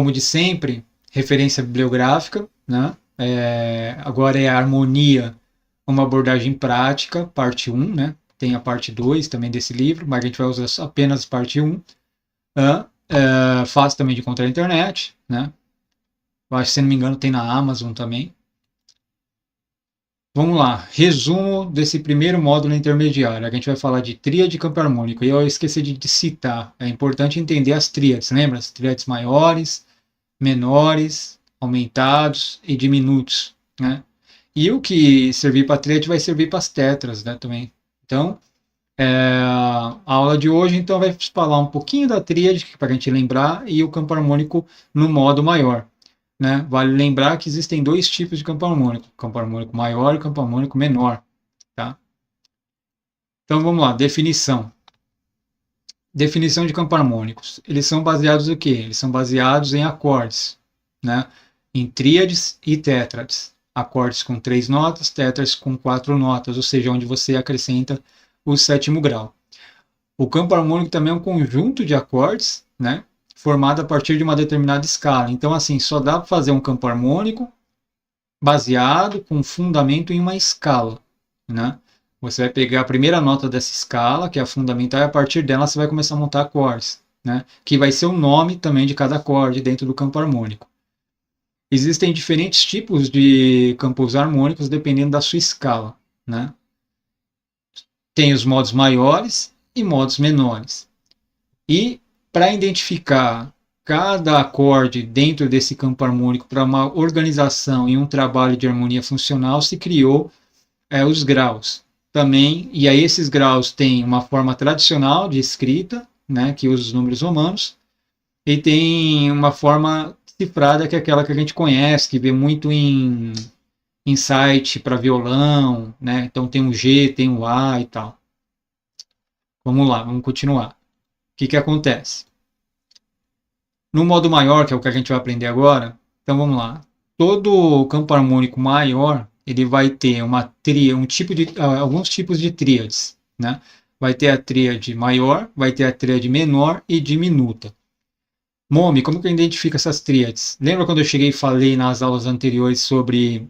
Como de sempre, referência bibliográfica, né? Agora é a harmonia, uma abordagem prática, parte 1, né? Tem a parte 2 também desse livro, mas a gente vai usar apenas parte 1. Fácil também de encontrar na internet, né? Eu acho que, se não me engano, tem na Amazon também. Vamos lá, resumo desse primeiro módulo intermediário. A gente vai falar de tríade e campo harmônico. E eu esqueci de citar, é importante entender as tríades, lembra? As tríades maiores, menores, aumentados e diminutos, né? E o que servir para tríade vai servir para as tetras, né, também. Então, a aula de hoje então vai falar um pouquinho da tríade, para a gente lembrar, e o campo harmônico no modo maior. Né? Vale lembrar que existem dois tipos de campo harmônico maior e campo harmônico menor. Tá? Então vamos lá, definição. Definição de campo harmônicos. Eles são baseados em quê? Eles são baseados em acordes, né? Em tríades e tétrades. Acordes com 3 notas, tétrades com 4 notas, ou seja, onde você acrescenta o 7º grau. O campo harmônico também é um conjunto de acordes, né? Formado a partir de uma determinada escala. Então, assim, só dá para fazer um campo harmônico baseado com fundamento em uma escala, né? Você vai pegar a primeira nota dessa escala, que é a fundamental, e a partir dela você vai começar a montar acordes, né? Que vai ser o nome também de cada acorde dentro do campo harmônico. Existem diferentes tipos de campos harmônicos dependendo da sua escala, né? Tem os modos maiores e modos menores. E para identificar cada acorde dentro desse campo harmônico para uma organização e um trabalho de harmonia funcional, se criou os graus. Também, e aí esses graus têm uma forma tradicional de escrita, né, que usa os números romanos, e tem uma forma cifrada, que é aquela que a gente conhece, que vê muito em site para violão, né? Então tem um G, tem um A e tal. Vamos lá, vamos continuar. O que acontece? No modo maior, que é o que a gente vai aprender agora, então vamos lá. Todo campo harmônico maior, ele vai ter alguns tipos de tríades, né? Vai ter a tríade maior, vai ter a tríade menor e diminuta. Momi, como que eu identifico essas tríades? Lembra quando eu cheguei e falei nas aulas anteriores sobre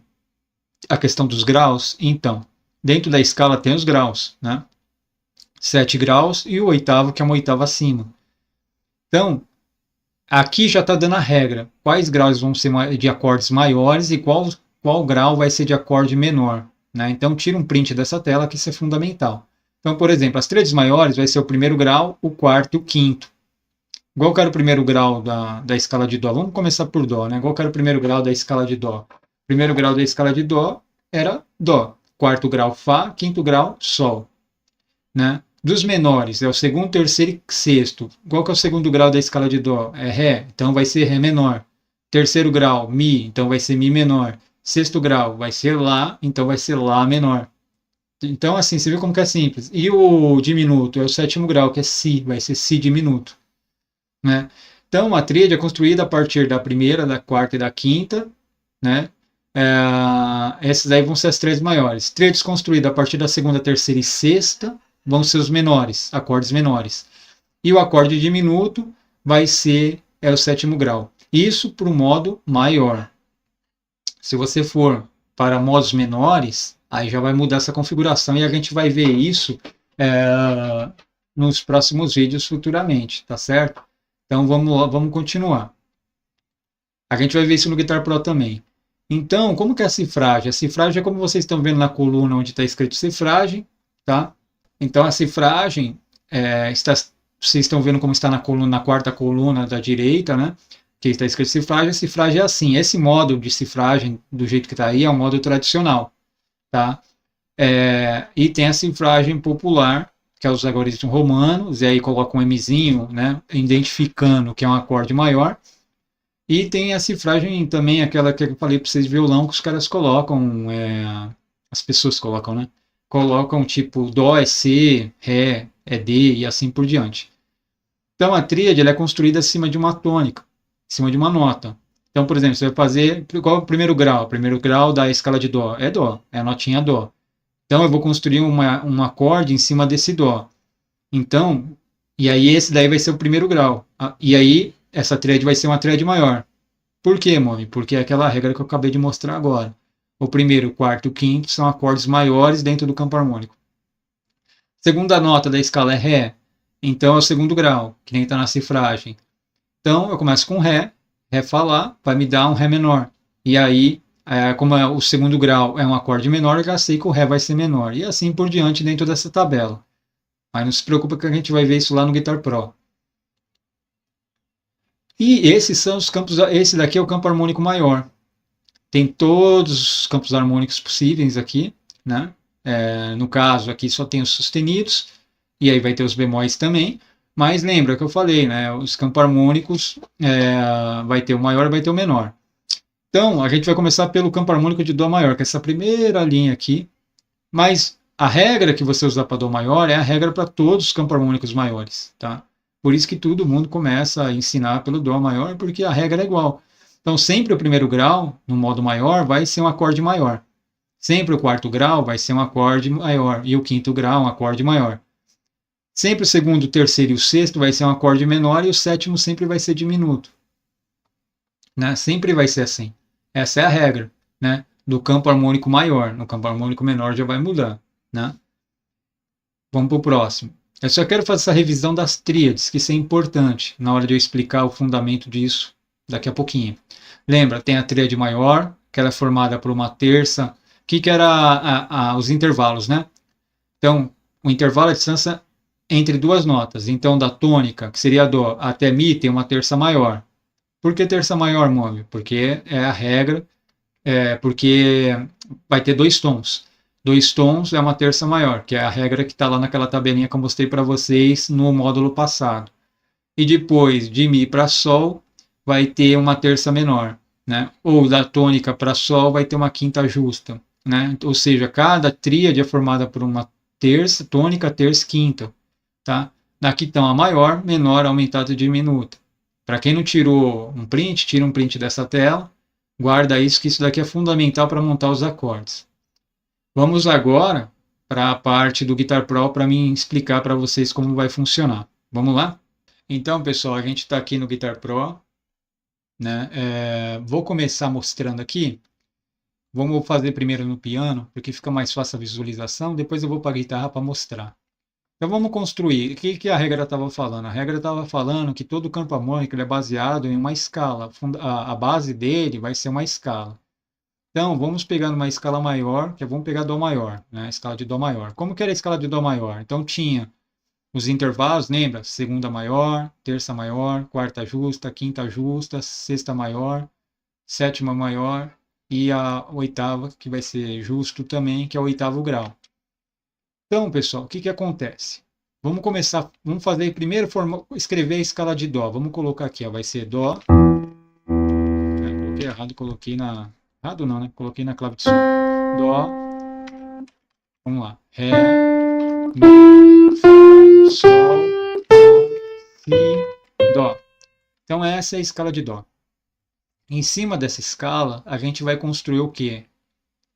a questão dos graus? Então, dentro da escala tem os graus, né? 7 graus e o oitavo, que é uma oitava acima. Então, aqui já está dando a regra. Quais graus vão ser de acordes maiores e qual grau vai ser de acorde menor. Né? Então, tira um print dessa tela, que isso é fundamental. Então, por exemplo, as tríades maiores vai ser o primeiro grau, o quarto e o quinto. Igual que era o primeiro grau da escala de Dó. Vamos começar por Dó, né? Igual que era o primeiro grau da escala de Dó. Primeiro grau da escala de Dó era Dó. Quarto grau, Fá. Quinto grau, Sol. Né? Dos menores, é o segundo, terceiro e sexto. Qual que é o segundo grau da escala de Dó? É Ré, então vai ser Ré menor. Terceiro grau, Mi, então vai ser Mi menor. Sexto grau, vai ser Lá, então vai ser Lá menor. Então, assim, você viu como que é simples. E o diminuto é o 7º grau, que é Si, vai ser Si diminuto. Né? Então, a tríade é construída a partir da primeira, da quarta e da quinta, né? Essas aí vão ser as tríades maiores. Tríades construídas a partir da segunda, terceira e sexta vão ser os menores, acordes menores. E o acorde diminuto vai ser o 7º grau. Isso para o modo maior. Se você for para modos menores, aí já vai mudar essa configuração e a gente vai ver isso nos próximos vídeos futuramente, tá certo? Então vamos continuar. A gente vai ver isso no Guitar Pro também. Então, como que é a cifragem? A cifragem é como vocês estão vendo na coluna onde está escrito cifragem, tá? Então, a cifragem, vocês estão vendo como está na quarta coluna da direita, né? Que está escrito cifragem. A cifragem é assim. Esse modo de cifragem, do jeito que está aí, é um modo tradicional, tá? E tem a cifragem popular, que é os algoritmos romanos, e aí coloca um Mzinho, né? Identificando que é um acorde maior. E tem a cifragem também, aquela que eu falei para vocês de violão, que os caras colocam, as pessoas colocam, né? Colocam tipo Dó é C, Ré é D e assim por diante. Então a tríade ela é construída acima de uma tônica, acima de uma nota. Então, por exemplo, você vai fazer, qual é o primeiro grau? O primeiro grau da escala de Dó é Dó, é a notinha Dó. Então eu vou construir um acorde em cima desse Dó. Então, e aí esse daí vai ser o primeiro grau. E aí essa tríade vai ser uma tríade maior. Por quê, Momi? Porque é aquela regra que eu acabei de mostrar agora. O primeiro, o quarto e o quinto são acordes maiores dentro do campo harmônico. Segunda nota da escala é Ré, então é o segundo grau, que nem está na cifragem. Então eu começo com Ré, Ré Fá Lá, vai me dar um Ré menor. E aí, como o segundo grau é um acorde menor, eu já sei que o Ré vai ser menor. E assim por diante dentro dessa tabela. Mas não se preocupa que a gente vai ver isso lá no Guitar Pro. E esses são os campos. Esse daqui é o campo harmônico maior. Tem todos os campos harmônicos possíveis aqui, né? No caso aqui só tem os sustenidos, e aí vai ter os bemóis também, mas lembra que eu falei, né? Os campos harmônicos vai ter o maior e vai ter o menor. Então, a gente vai começar pelo campo harmônico de Dó maior, que é essa primeira linha aqui, mas a regra que você usar para Dó maior é a regra para todos os campos harmônicos maiores, tá? Por isso que todo mundo começa a ensinar pelo Dó maior, porque a regra é igual. Então, sempre o primeiro grau, no modo maior, vai ser um acorde maior. Sempre o quarto grau vai ser um acorde maior. E o quinto grau, um acorde maior. Sempre o segundo, o terceiro e o sexto vai ser um acorde menor. E o sétimo sempre vai ser diminuto. Né? Sempre vai ser assim. Essa é a regra, né? Do campo harmônico maior. No campo harmônico menor já vai mudar. Né? Vamos para o próximo. Eu só quero fazer essa revisão das tríades, que isso é importante na hora de eu explicar o fundamento disso daqui a pouquinho. Lembra, tem a tríade maior, que ela é formada por uma terça. O que era os intervalos, né? Então, o intervalo é a distância entre duas notas. Então, da tônica, que seria Dó, até Mi, tem uma terça maior. Por que terça maior, Mômio? Porque é a regra, porque vai ter dois tons. Dois tons é uma terça maior, que é a regra que está lá naquela tabelinha que eu mostrei para vocês no módulo passado. E depois, de Mi para Sol, vai ter uma terça menor. Né? Ou da tônica para Sol, vai ter uma quinta justa. Né? Ou seja, cada tríade é formada por uma terça, tônica, terça, quinta. Tá? Aqui estão a maior, menor, aumentada e diminuta. Para quem não tirou um print, tira um print dessa tela, guarda isso, que isso daqui é fundamental para montar os acordes. Vamos agora para a parte do Guitar Pro para mim explicar para vocês como vai funcionar. Vamos lá? Então, pessoal, a gente está aqui no Guitar Pro. Né? Vou começar mostrando aqui. Vamos fazer primeiro no piano, porque fica mais fácil a visualização. Depois eu vou para a guitarra para mostrar. Então vamos construir. O que a regra estava falando? A regra estava falando que todo campo harmônico é baseado em uma escala. A base dele vai ser uma escala. Então vamos pegar numa escala maior, vamos pegar Dó maior, né? A escala de Dó maior. Como que era a escala de Dó maior? Então tinha os intervalos, lembra? Segunda maior, terça maior, quarta justa, quinta justa, sexta maior, sétima maior e a oitava, que vai ser justo também, que é o oitavo grau. Então, pessoal, o que acontece? Vamos começar, vamos fazer primeiro, escrever a escala de Dó. Vamos colocar aqui, ó, vai ser Dó. Coloquei errado, coloquei na... Errado não, né? Coloquei na clave de Sol. Dó. Vamos lá. Ré, Mi, Fá, Sol, Lá, Si, Dó. Então essa é a escala de Dó. Em cima dessa escala, a gente vai construir o quê?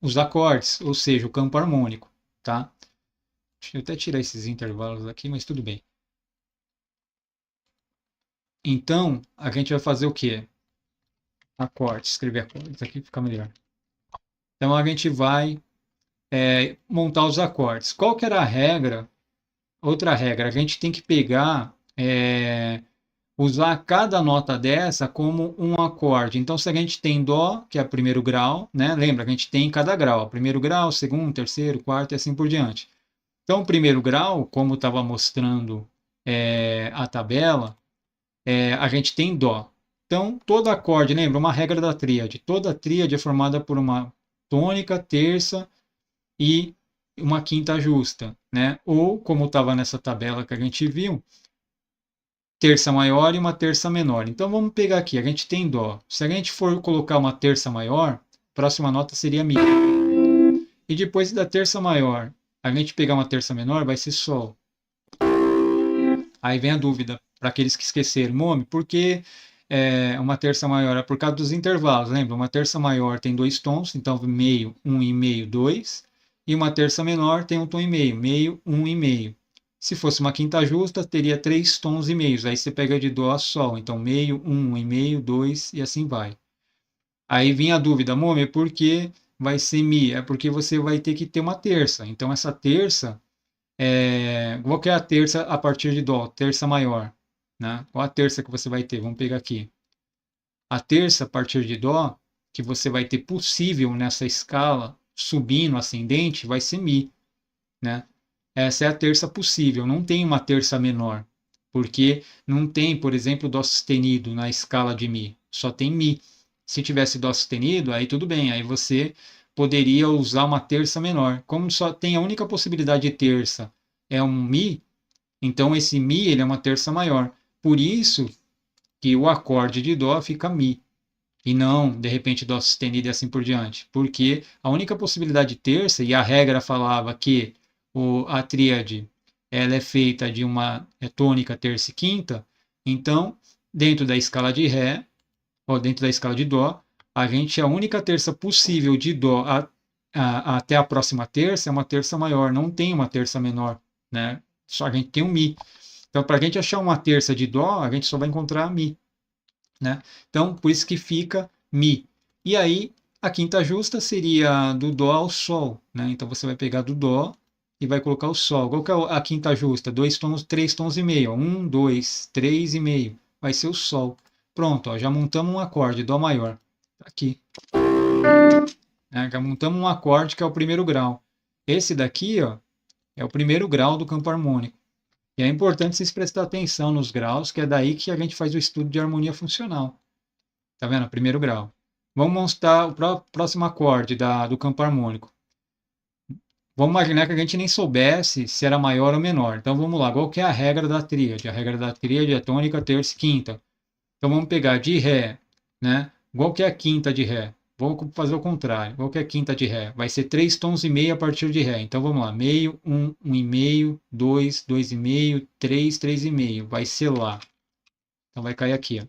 Os acordes, ou seja, o campo harmônico, tá? Deixa eu até tirar esses intervalos aqui, mas tudo bem. Então, a gente vai fazer o quê? Acordes, escrever acordes, aqui fica melhor. Então, a gente vai montar os acordes. Qual que era a regra? Outra regra, a gente tem que pegar, usar cada nota dessa como um acorde. Então, se a gente tem Dó, que é o primeiro grau, né? Lembra que a gente tem cada grau. Primeiro grau, segundo, terceiro, quarto e assim por diante. Então, o primeiro grau, como estava mostrando a tabela, a gente tem Dó. Então, todo acorde, lembra? Uma regra da tríade. Toda tríade é formada por uma tônica, terça e uma quinta justa, né? Ou, como estava nessa tabela que a gente viu, terça maior e uma terça menor. Então, vamos pegar aqui. A gente tem Dó. Se a gente for colocar uma terça maior, a próxima nota seria Mi. E depois da terça maior, a gente pegar uma terça menor, vai ser Sol. Aí vem a dúvida, para aqueles que esqueceram, Momi, por que uma terça maior? É por causa dos intervalos, lembra? Uma terça maior tem dois tons, então meio, um e meio, dois. E uma terça menor tem um tom e meio, meio, um e meio. Se fosse uma quinta justa, teria 3 tons e meios. Aí você pega de dó a sol. Então, meio, 1 e meio, 2 e assim vai. Aí vinha a dúvida, Momer, por que vai ser mi? É porque você vai ter que ter uma terça. Então, essa terça, qual que é a terça a partir de dó? Terça maior, né? Qual a terça que você vai ter? Vamos pegar aqui. A terça a partir de dó, que você vai ter possível nessa escala, subindo, ascendente, vai ser mi, né? Essa é a terça possível, não tem uma terça menor, porque não tem, por exemplo, dó sustenido na escala de mi, só tem mi. Se tivesse dó sustenido, aí tudo bem, aí você poderia usar uma terça menor. Como só tem a única possibilidade de terça é um mi, então esse mi ele é uma terça maior. Por isso que o acorde de dó fica mi e não, de repente, dó sustenido e assim por diante. Porque a única possibilidade de terça, e a regra falava que a tríade ela é feita de uma tônica, terça e quinta, então, dentro da escala de Ré, ou dentro da escala de Dó, a única terça possível de Dó até a próxima terça é uma terça maior, não tem uma terça menor, né? Só a gente tem um Mi. Então, para a gente achar uma terça de Dó, a gente só vai encontrar Mi, né? Então, por isso que fica Mi. E aí, a quinta justa seria do Dó ao Sol, né? Então, você vai pegar do Dó e vai colocar o Sol. Qual que é a quinta justa? 2 tons, 3 tons e meio. 1, 2, 3,5. Vai ser o Sol. Pronto, ó, já montamos um acorde, Dó maior. Tá aqui. Já montamos um acorde que é o primeiro grau. Esse daqui, ó, é o primeiro grau do campo harmônico. E é importante vocês prestar atenção nos graus, que é daí que a gente faz o estudo de harmonia funcional. Tá vendo? Primeiro grau. Vamos mostrar o próximo acorde do campo harmônico. Vamos imaginar que a gente nem soubesse se era maior ou menor. Então vamos lá, qual que é a regra da tríade? A regra da tríade é tônica, terça e quinta. Então vamos pegar de Ré, né? Qual que é a quinta de Ré? Vamos fazer o contrário. Qual que é a quinta de Ré? Vai ser 3 tons e meio a partir de Ré. Então vamos lá, meio, 1, 1,5, 2, 2,5, 3, 3,5. Vai ser Lá. Então vai cair aqui, ó.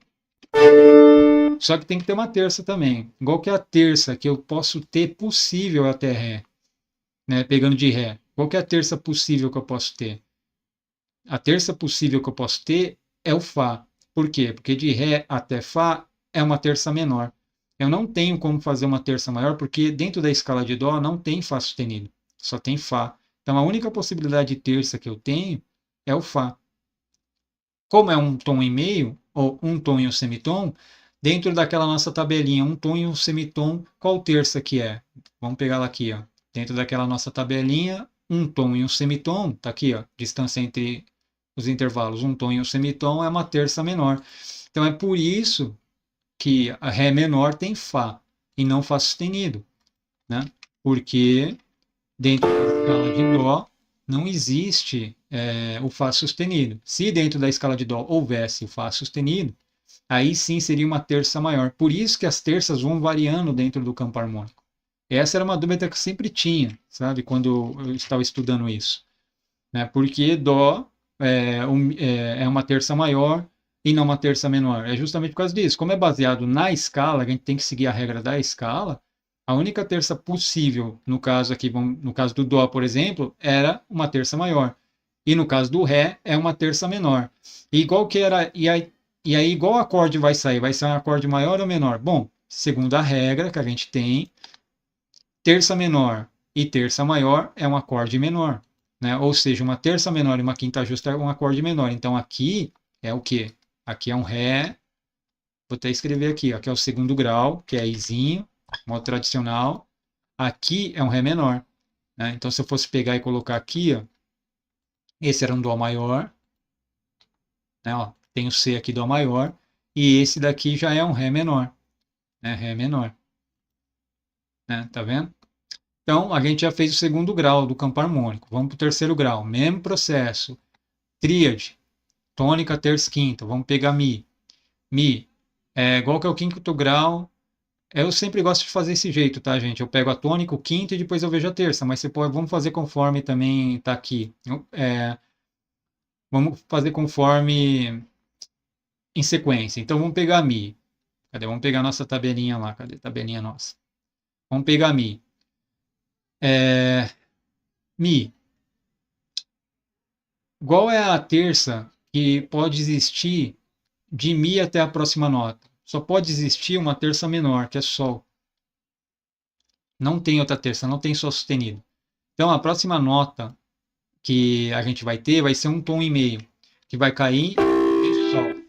Só que tem que ter uma terça também. Qual que é a terça que eu posso ter possível até Ré? Né? Pegando de Ré. Qual que é a terça possível que eu posso ter? A terça possível que eu posso ter é o Fá. Por quê? Porque de Ré até Fá é uma terça menor. Eu não tenho como fazer uma terça maior, porque dentro da escala de Dó não tem Fá sustenido. Só tem Fá. Então a única possibilidade de terça que eu tenho é o Fá. Como é um tom e meio, ou um tom e um semitom, dentro daquela nossa tabelinha, um tom e um semitom, qual terça que é? Vamos pegar ela aqui, ó. Dentro daquela nossa tabelinha, um tom e um semitom, tá aqui, ó, distância entre os intervalos, um tom e um semitom é uma terça menor. Então é por isso que a Ré menor tem Fá e não Fá sustenido, né? Porque dentro da escala de Dó não existe o Fá sustenido. Se dentro da escala de Dó houvesse o Fá sustenido, aí sim seria uma terça maior. Por isso que as terças vão variando dentro do campo harmônico. Essa era uma dúvida que eu sempre tinha, sabe, quando eu estava estudando isso. Né? Porque Dó é uma terça maior e não uma terça menor. É justamente por causa disso. Como é baseado na escala, a gente tem que seguir a regra da escala. A única terça possível, no caso aqui, no caso do Dó, por exemplo, era uma terça maior. E no caso do Ré, é uma terça menor. E igual que era. E aí, igual acorde vai sair? Vai ser um acorde maior ou menor? Bom, segundo a regra que a gente tem, terça menor e terça maior é um acorde menor. Né? Ou seja, uma terça menor e uma quinta justa é um acorde menor. Então aqui é o quê? Aqui é um Ré. Vou até escrever aqui. Aqui é o segundo grau, que é Izinho, modo tradicional. Aqui é um Ré menor. Né? Então, se eu fosse pegar e colocar aqui, ó, esse era um Dó maior. Né? Ó, tem o C aqui, Dó maior. E esse daqui já é um Ré menor. Né? Ré menor. Né? Tá vendo? Então, a gente já fez o segundo grau do campo harmônico. Vamos para o terceiro grau. Mesmo processo. Tríade. Tônica, terça, quinta. Vamos pegar Mi. Mi. Igual que é o quinto grau. Eu sempre gosto de fazer esse jeito, tá, gente? Eu pego a tônica, o quinto e depois eu vejo a terça. Mas vamos fazer conforme também está aqui. Vamos fazer conforme em sequência. Então, vamos pegar Mi. Cadê? Vamos pegar a nossa tabelinha lá. Cadê a tabelinha nossa? Vamos pegar Mi. Mi. Qual é a terça que pode existir de Mi até a próxima nota? Só pode existir uma terça menor, que é Sol. Não tem outra terça, não tem Sol sustenido. Então, a próxima nota que a gente vai ter vai ser um tom e meio, que vai cair em Sol.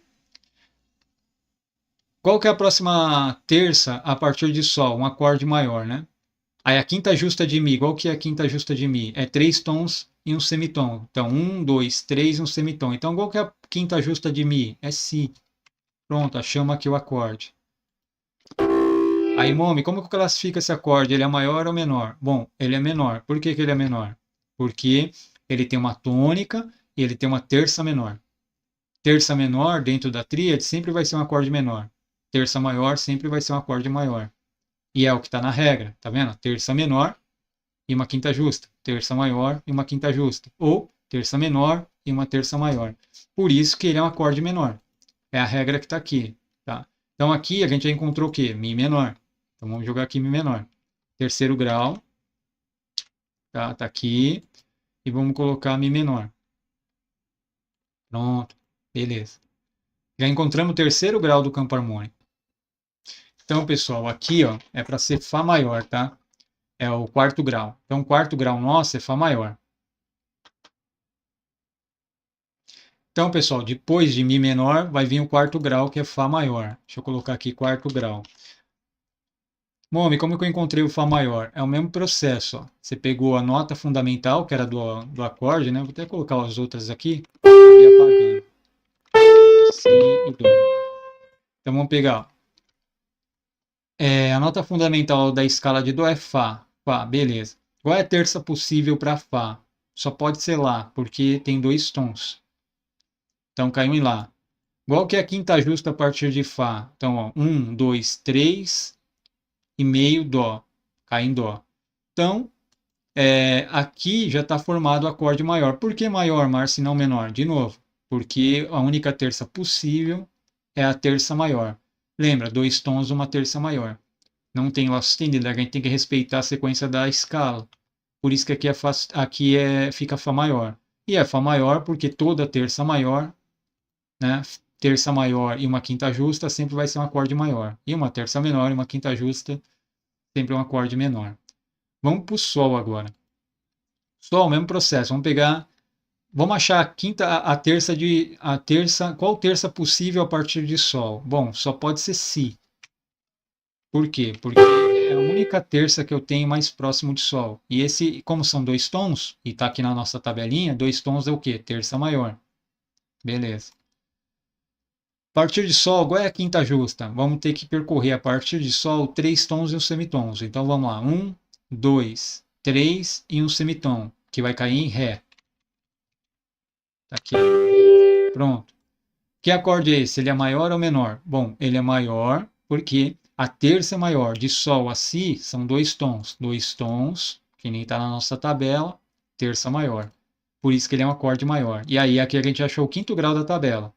Qual que é a próxima terça a partir de Sol? Um acorde maior, né? Aí a quinta justa de Mi, qual que é a quinta justa de Mi? É três tons e um semitom. Então, um, dois, três e um semitom. Então, qual que é a quinta justa de Mi? É Si. Pronto, achamos aqui o acorde. Aí, Momi, como que classifica esse acorde? Ele é maior ou menor? Bom, ele é menor. Por que que ele é menor? Porque ele tem uma tônica e ele tem uma terça menor. Terça menor, dentro da tríade, sempre vai ser um acorde menor. Terça maior sempre vai ser um acorde maior. E é o que está na regra, tá vendo? Terça menor e uma quinta justa. Terça maior e uma quinta justa. Ou terça menor e uma terça maior. Por isso que ele é um acorde menor. É a regra que está aqui, tá? Então aqui a gente já encontrou o quê? Mi menor. Então vamos jogar aqui Mi menor. Terceiro grau, tá? Tá aqui. E vamos colocar Mi menor. Pronto. Beleza. Já encontramos o terceiro grau do campo harmônico. Então, pessoal, aqui ó, é para ser Fá maior, tá? É o quarto grau. Então, o quarto grau nosso é Fá maior. Então, pessoal, depois de Mi menor, vai vir o quarto grau, que é Fá maior. Deixa eu colocar aqui quarto grau. Bom, e como que eu encontrei o Fá maior? É o mesmo processo. Ó. Você pegou a nota fundamental, que era do acorde, né? Vou até colocar as outras aqui e apagando. Si e Dó. Então vamos pegar. Ó. A nota fundamental da escala de Dó é Fá. Fá, beleza. Qual é a terça possível para Fá? Só pode ser Lá, porque tem dois tons. Então caiu em Lá. Qual que é a quinta justa a partir de Fá? Então, ó, 1, 2, 3 e meio Dó. Cai em Dó. Então, aqui já está formado o acorde maior. Por que maior, Márcio, e não menor? De novo, porque a única terça possível é a terça maior. Lembra, dois tons, uma terça maior. Não tem Lá sustenido, a gente tem que respeitar a sequência da escala. Por isso que fica Fá maior. E é Fá maior porque toda terça maior, né, terça maior e uma quinta justa sempre vai ser um acorde maior. E uma terça menor e uma quinta justa sempre é um acorde menor. Vamos para o Sol agora. Sol, mesmo processo. Vamos achar a quinta, a terça, qual terça possível a partir de Sol? Bom, só pode ser Si. Por quê? Porque é a única terça que eu tenho mais próximo de Sol. E esse, como são dois tons, e está aqui na nossa tabelinha, dois tons é o quê? Terça maior. Beleza. A partir de Sol, qual é a quinta justa? Vamos ter que percorrer a partir de Sol três tons e um semitons. Então vamos lá. 1, 2, 3 e um semitom, que vai cair em Ré. Tá aqui. Pronto. Que acorde é esse? Ele é maior ou menor? Bom, ele é maior porque a terça é maior. De Sol a Si são dois tons. Dois tons, que nem está na nossa tabela, terça maior. Por isso que ele é um acorde maior. E aí aqui a gente achou o quinto grau da tabela.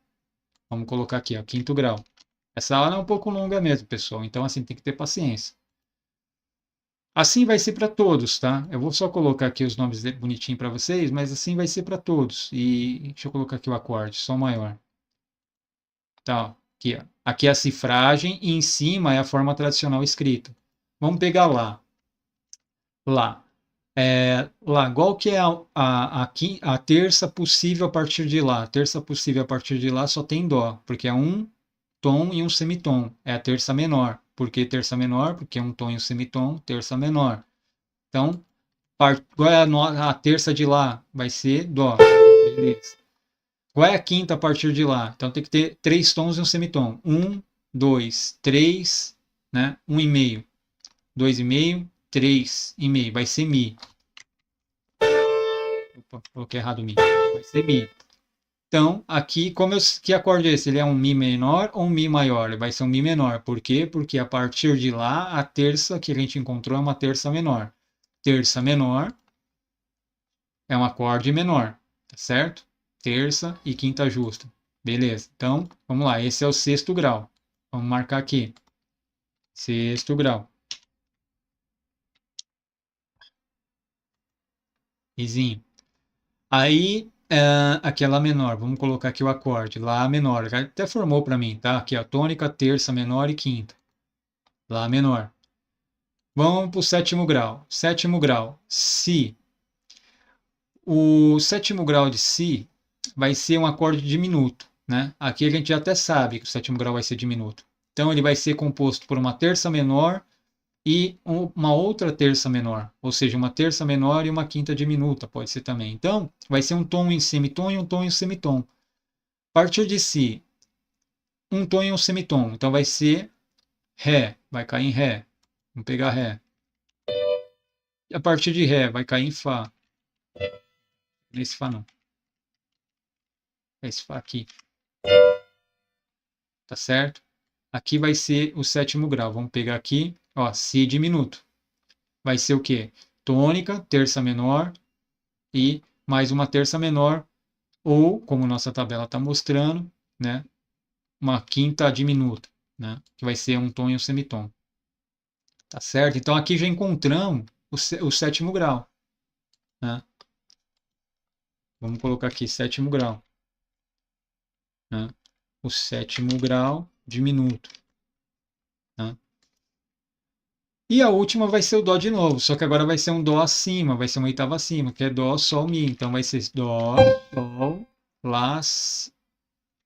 Vamos colocar aqui, ó, quinto grau. Essa aula é um pouco longa mesmo, pessoal. Então, assim, tem que ter paciência. Assim vai ser para todos, tá? Eu vou só colocar aqui os nomes bonitinho para vocês, mas assim vai ser para todos. E deixa eu colocar aqui o acorde, Sol maior. Tá, aqui, ó. Aqui é a cifragem e em cima é a forma tradicional escrita. Vamos pegar lá. Lá. Lá, qual que é a terça possível a partir de lá? A terça possível a partir de lá só tem Dó, porque é um tom e um semitom. É a terça menor. Por que terça menor? Porque é um tom e um semitom, terça menor. Então, qual é a terça de lá? Vai ser Dó. Beleza. Qual é a quinta a partir de lá? Então tem que ter três tons e um semitom. Um, dois, três, né? Um e meio. Dois e meio, três e meio. Vai ser Mi. Opa, coloquei errado Mi. Vai ser Mi. Então, aqui, que acorde é esse? Ele é um Mi menor ou um Mi maior? Ele vai ser um Mi menor. Por quê? Porque a partir de lá, a terça que a gente encontrou é uma terça menor. Terça menor é um acorde menor, tá certo? Terça e quinta justa. Beleza. Então, vamos lá. Esse é o sexto grau. Vamos marcar aqui. Sexto grau. Izinho. Aí, Aqui é Lá menor. Vamos colocar aqui o acorde. Lá menor. Já até formou para mim, tá? Aqui, ó, tônica, terça menor e quinta. Lá menor. Vamos para o sétimo grau. Sétimo grau, Si. O sétimo grau de Si vai ser um acorde diminuto, né? Aqui a gente já até sabe que o sétimo grau vai ser diminuto. Então ele vai ser composto por uma terça menor e uma outra terça menor, ou seja, uma terça menor e uma quinta diminuta, pode ser também. Então, vai ser um tom em semitom e um tom em semitom. A partir de Si, um tom e um semitom. Então vai ser Ré, vai cair em Ré. Vamos pegar Ré. E a partir de Ré, vai cair em Fá. Nesse Fá não. Esse Fá aqui. Tá certo? Aqui vai ser o sétimo grau. Vamos pegar aqui, ó, Si diminuto. Vai ser o quê? Tônica, terça menor e mais uma terça menor, ou, como nossa tabela está mostrando, né, uma quinta diminuta, né, que vai ser um tom e um semitom. Tá certo? Então aqui já encontramos o sétimo grau. Né? Vamos colocar aqui sétimo grau. Né? O sétimo grau diminuto. Né? E a última vai ser o Dó de novo, só que agora vai ser um Dó acima, vai ser uma oitava acima, que é Dó, Sol, Mi. Então vai ser Dó, Sol, Lá,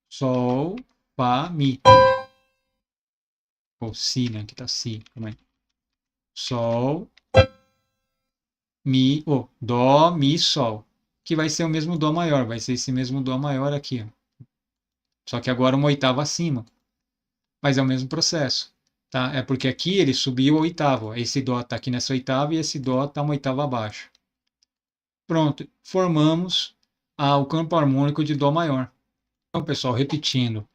Sol, Fá, Mi. Ou Si, né? Aqui tá Si. Também. Sol, Mi, Dó, Mi, Sol. Que vai ser o mesmo Dó maior, vai ser esse mesmo Dó maior aqui. Ó. Só que agora uma oitava acima. Mas é o mesmo processo. Tá? É porque aqui ele subiu a oitava. Esse Dó está aqui nessa oitava e esse Dó está uma oitava abaixo. Pronto, formamos o campo harmônico de Dó maior. Então, pessoal, repetindo,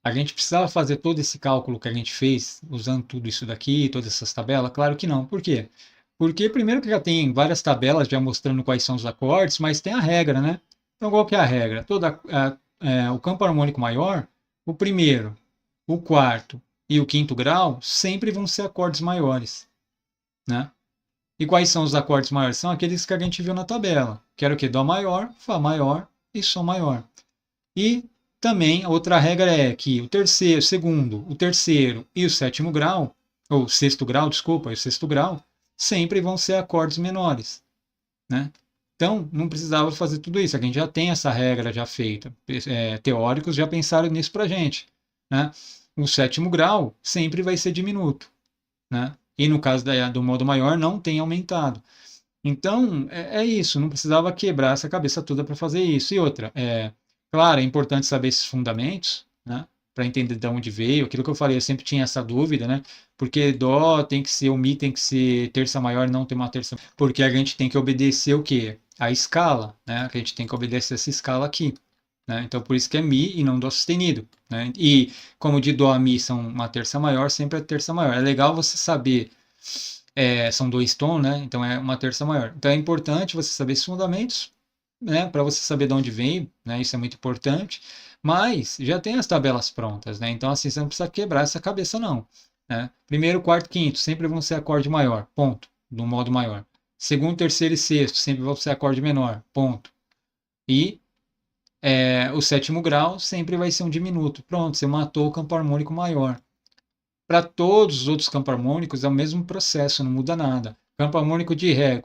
a gente precisava fazer todo esse cálculo que a gente fez, usando tudo isso daqui, todas essas tabelas? Claro que não. Por quê? Porque primeiro que já tem várias tabelas já mostrando quais são os acordes, mas tem a regra, né? Então, qual que é a regra? O campo harmônico maior, o primeiro, o quarto e o quinto grau sempre vão ser acordes maiores, né? E quais são os acordes maiores? São aqueles que a gente viu na tabela, que era o quê? Dó maior, Fá maior e Sol maior. E também a outra regra é que o terceiro, segundo, o terceiro e o sétimo grau, ou sexto grau, desculpa, e o sexto grau, sempre vão ser acordes menores, né? Então, não precisava fazer tudo isso, a gente já tem essa regra já feita. Teóricos já pensaram nisso para a gente, né? O sétimo grau sempre vai ser diminuto, né? E no caso do modo maior, não tem aumentado. Então, é isso, não precisava quebrar essa cabeça toda para fazer isso. E outra, claro, é importante saber esses fundamentos, né? Para entender de onde veio, aquilo que eu falei, eu sempre tinha essa dúvida, né? Porque Dó tem que ser, o Mi tem que ser terça maior, não tem uma terça. Porque a gente tem que obedecer o quê? A escala, né? Que a gente tem que obedecer essa escala aqui. Né? Então, por isso que é Mi e não Dó sustenido. Né? E como de Dó a Mi são uma terça maior, sempre é terça maior. É legal você saber, são dois tons, né? Então é uma terça maior. Então é importante você saber esses fundamentos, né? Para você saber de onde vem, né? Isso é muito importante. Mas já tem as tabelas prontas, né? Então assim, você não precisa quebrar essa cabeça, não. Né? Primeiro, quarto, quinto, sempre vão ser acorde maior, ponto, no modo maior. Segundo, terceiro e sexto, sempre vão ser acorde menor, ponto. E o sétimo grau sempre vai ser um diminuto. Pronto, você matou o campo harmônico maior. Para todos os outros campos harmônicos é o mesmo processo, não muda nada. Campo harmônico de Ré,